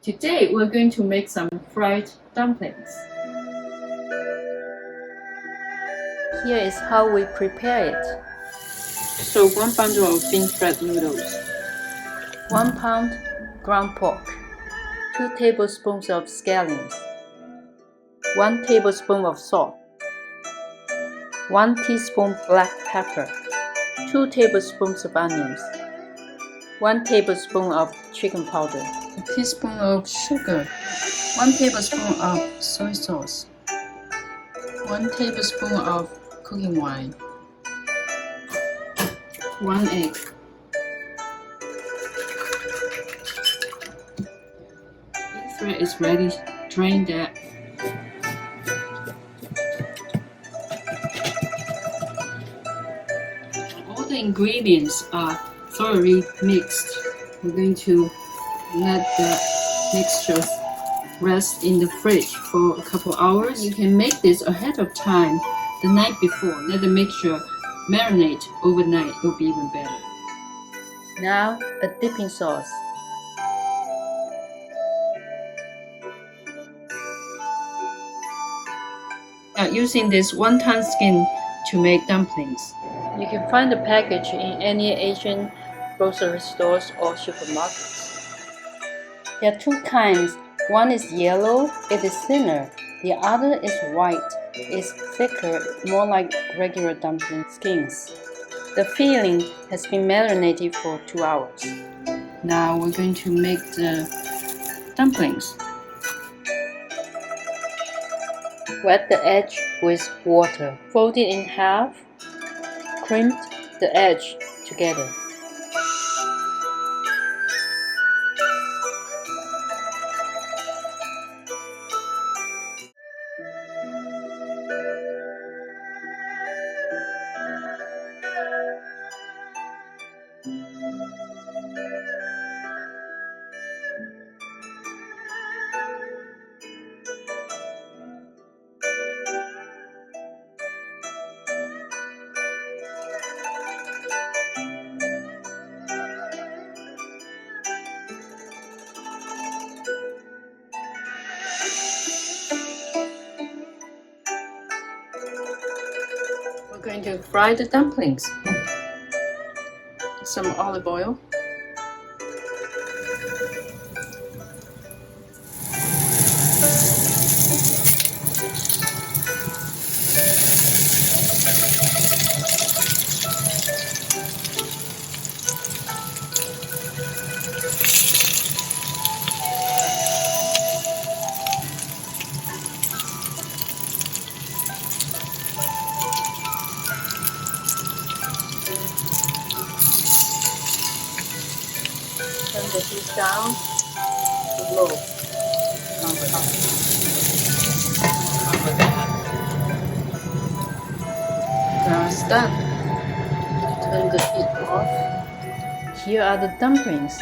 Today we're going to make some fried dumplings. Here is how we prepare it. So 1 bundle of thin fried noodles, 1 pound ground pork, 2 tablespoons of scallions, 1 tablespoon of salt, 1 teaspoon black pepper, 2 tablespoons of onions, 1 tablespoon of chicken powder, a teaspoon of sugar, 1 tablespoon of soy sauce, 1 tablespoon of cooking wine, 1 egg. Beef thread is ready. Drain that. All the ingredients are thoroughly mixed. We're going to let the mixture rest in the fridge for a couple hours. You can make this ahead of time, the night before. Let the mixture marinate overnight. It will be even better. Now a dipping sauce. Using this wonton skin to make dumplings. You can find the package in any Asian grocery stores or supermarkets. There are 2 kinds. One is yellow, it is thinner. The other is white, it's thicker, more like regular dumpling skins. The filling has been marinated for 2 hours. Now we're going to make the dumplings. Wet the edge with water. Fold it in half. Crimp the edge together. We're going to fry the dumplings. Some olive oil. Turn the heat down to low on top. Now it's done. Turn the heat off. Here are the dumplings.